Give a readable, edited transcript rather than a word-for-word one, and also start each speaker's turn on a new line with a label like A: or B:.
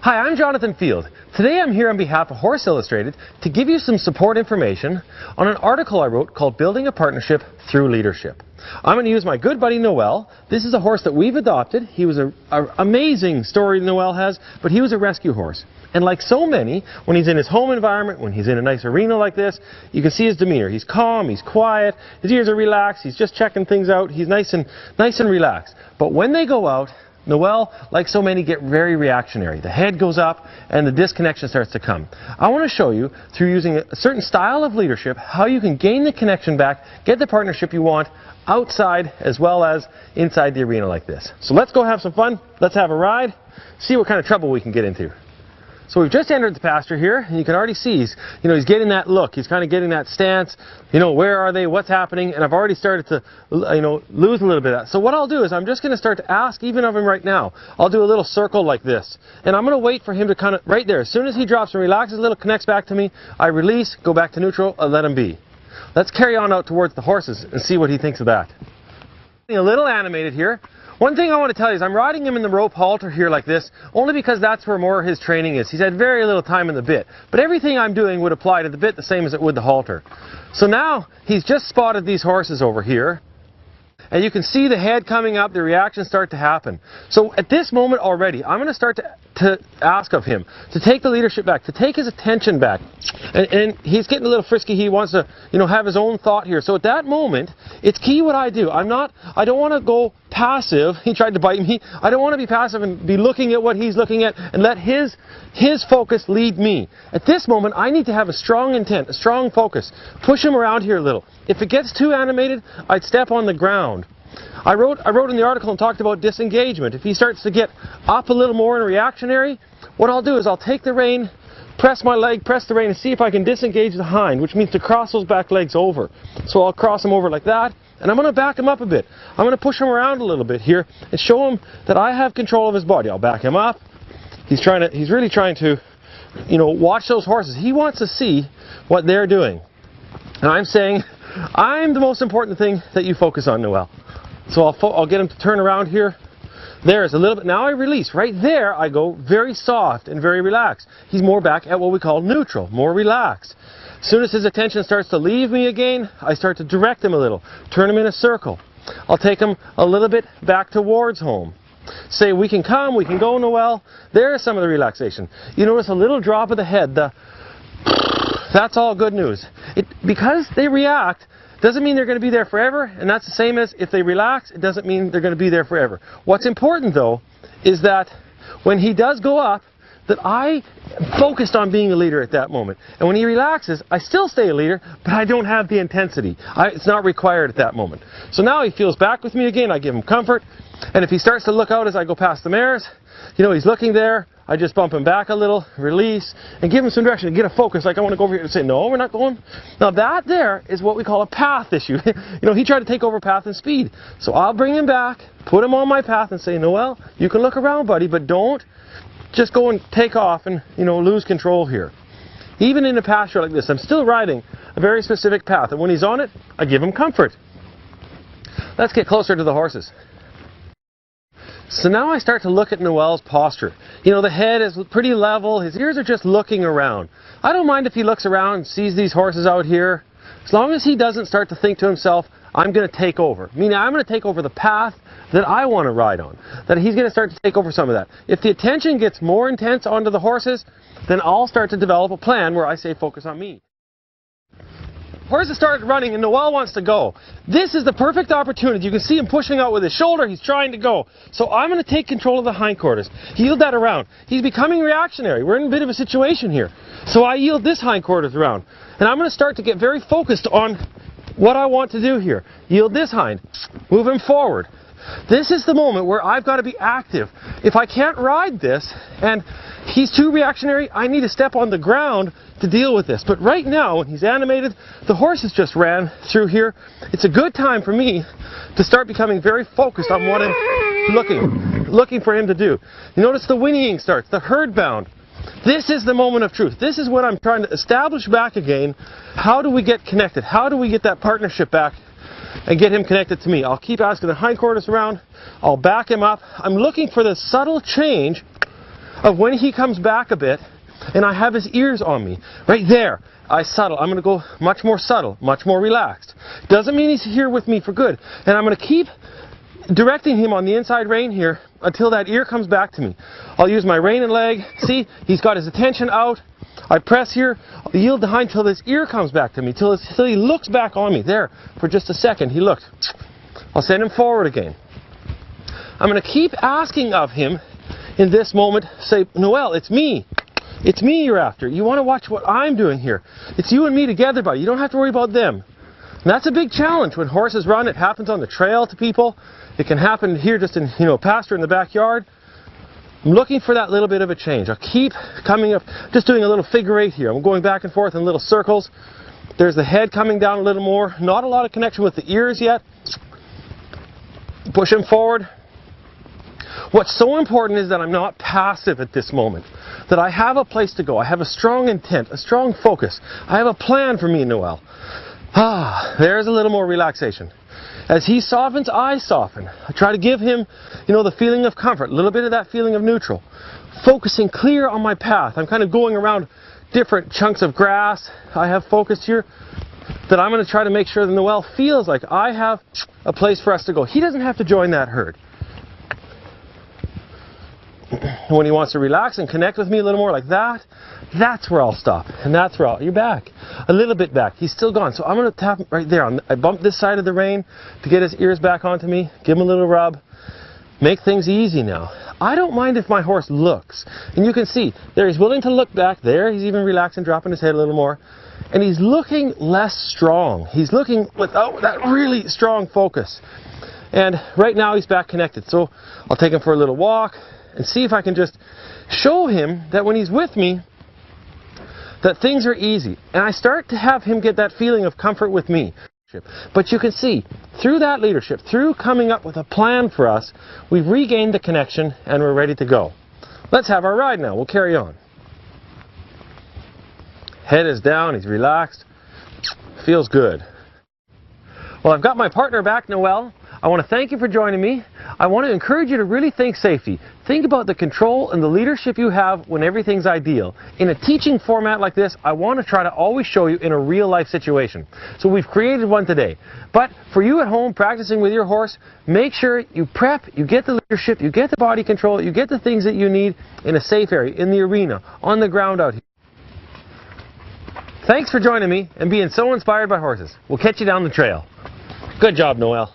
A: Hi, I'm Jonathan Field. Today I'm here on behalf of Horse Illustrated to give you some support information on an article I wrote called Building a Partnership Through Leadership. I'm going to use my good buddy Noel. This is a horse that we've adopted. He was an amazing story Noel has, but he was a rescue horse. And like so many, when he's in his home environment, when he's in a nice arena like this, you can see his demeanor. He's calm, he's quiet, his ears are relaxed, he's just checking things out, he's nice and relaxed. But when they go out, Noel, like so many, get very reactionary. The head goes up and the disconnection starts to come. I want to show you, through using a certain style of leadership, how you can gain the connection back, get the partnership you want, outside as well as inside the arena like this. So let's go have some fun, let's have a ride, see what kind of trouble we can get into. So we've just entered the pasture here, and you can already see he's getting that look. He's kind of getting that stance. Where are they? What's happening? And I've already started to, lose a little bit of that. So what I'll do is I'm just going to start to ask even of him right now. I'll do a little circle like this, and I'm going to wait for him to kind of right there. As soon as he drops and relaxes a little, connects back to me, I release, go back to neutral, and let him be. Let's carry on out towards the horses and see what he thinks of that. A little animated here. One thing I want to tell you is I'm riding him in the rope halter here like this, only because that's where more of his training is. He's had very little time in the bit, but everything I'm doing would apply to the bit the same as it would the halter. So now he's just spotted these horses over here, and you can see the head coming up, the reactions start to happen. So at this moment already, I'm going to start to ask of him to take the leadership back, to take his attention back. And he's getting a little frisky. He wants to, have his own thought here. So at that moment, it's key what I do. I don't want to go passive. He tried to bite me. I don't want to be passive and be looking at what he's looking at and let his focus lead me. At this moment, I need to have a strong intent, a strong focus. Push him around here a little. If it gets too animated, I'd step on the ground. I wrote in the article and talked about disengagement. If he starts to get up a little more and reactionary, what I'll do is I'll take the rein, press my leg, press the rein, and see if I can disengage the hind, which means to cross those back legs over. So I'll cross him over like that, and I'm going to back him up a bit. I'm going to push him around a little bit here and show him that I have control of his body. I'll back him up. He's really trying to, watch those horses. He wants to see what they're doing. And I'm saying, I'm the most important thing that you focus on, Noel. So I'll get him to turn around here. There's a little bit. Now I release. Right there, I go very soft and very relaxed. He's more back at what we call neutral, more relaxed. As soon as his attention starts to leave me again, I start to direct him a little, turn him in a circle. I'll take him a little bit back towards home. Say, we can come, we can go, Noel. There's some of the relaxation. You notice a little drop of the head. That's all good news. Because they react, doesn't mean they're going to be there forever, and that's the same as if they relax, it doesn't mean they're going to be there forever. What's important though is that when he does go up, that I am focused on being a leader at that moment. And when he relaxes, I still stay a leader, but I don't have the intensity. It's not required at that moment. So now he feels back with me again, I give him comfort, and if he starts to look out as I go past the mares, he's looking there, I just bump him back a little, release, and give him some direction, get a focus, like I want to go over here and say, no, we're not going. Now that there is what we call a path issue. He tried to take over path and speed. So I'll bring him back, put him on my path and say, Noel, you can look around, buddy, but don't just go and take off and, lose control here. Even in a pasture like this, I'm still riding a very specific path, and when he's on it, I give him comfort. Let's get closer to the horses. So now I start to look at Noel's posture. The head is pretty level, his ears are just looking around. I don't mind if he looks around and sees these horses out here, as long as he doesn't start to think to himself, I'm going to take over. Meaning I'm going to take over the path that I want to ride on. That he's going to start to take over some of that. If the attention gets more intense onto the horses, then I'll start to develop a plan where I say focus on me. Horses started running and Noel wants to go. This is the perfect opportunity. You can see him pushing out with his shoulder. He's trying to go. So I'm going to take control of the hindquarters. Yield that around. He's becoming reactionary. We're in a bit of a situation here. So I yield this hindquarters around. And I'm going to start to get very focused on what I want to do here. Yield this hind. Move him forward. This is the moment where I've got to be active. If I can't ride this and he's too reactionary, I need to step on the ground to deal with this. But right now, when he's animated, the horses just ran through here. It's a good time for me to start becoming very focused on what I'm looking for him to do. You notice the whinnying starts, the herd bound. This is the moment of truth. This is what I'm trying to establish back again. How do we get connected? How do we get that partnership back and get him connected to me? I'll keep asking the hindquarters around. I'll back him up. I'm looking for the subtle change of when he comes back a bit and I have his ears on me. Right there, I'm going to go much more subtle, much more relaxed. Doesn't mean he's here with me for good. And I'm going to keep directing him on the inside rein here until that ear comes back to me. I'll use my rein and leg. See, he's got his attention out. I press here, I'll yield behind till this ear comes back to me, till he looks back on me. There, for just a second, he looked. I'll send him forward again. I'm going to keep asking of him in this moment, say, Noel, it's me. It's me you're after. You want to watch what I'm doing here. It's you and me together, buddy. You don't have to worry about them. And that's a big challenge when horses run. It happens on the trail to people. It can happen here just in, pasture in the backyard. I'm looking for that little bit of a change. I'll keep coming up, just doing a little figure eight here. I'm going back and forth in little circles. There's the head coming down a little more. Not a lot of connection with the ears yet. Push him forward. What's so important is that I'm not passive at this moment. That I have a place to go. I have a strong intent, a strong focus. I have a plan for me and Noel. There's a little more relaxation. As he softens, I soften. I try to give him, the feeling of comfort, a little bit of that feeling of neutral. Focusing clear on my path. I'm kind of going around different chunks of grass. I have focus here that I'm going to try to make sure that Noel feels like I have a place for us to go. He doesn't have to join that herd. When he wants to relax and connect with me a little more like that, that's where I'll stop. And that's where you're back. A little bit back. He's still gone. So I'm going to tap him right there. I bump this side of the rein to get his ears back onto me. Give him a little rub. Make things easy now. I don't mind if my horse looks. And you can see, there he's willing to look back. There he's even relaxing, dropping his head a little more. And he's looking less strong. He's looking without that really strong focus. And right now he's back connected. So I'll take him for a little walk and see if I can just show him that when he's with me, that things are easy. And I start to have him get that feeling of comfort with me. But you can see, through that leadership, through coming up with a plan for us, we've regained the connection and we're ready to go. Let's have our ride now. We'll carry on. Head is down, he's relaxed. Feels good. Well, I've got my partner back, Noel. I want to thank you for joining me. I want to encourage you to really think safety. Think about the control and the leadership you have when everything's ideal. In a teaching format like this, I want to try to always show you in a real life situation. So we've created one today. But for you at home practicing with your horse, make sure you prep, you get the leadership, you get the body control, you get the things that you need in a safe area, in the arena, on the ground out here. Thanks for joining me and being so inspired by horses. We'll catch you down the trail. Good job, Noel.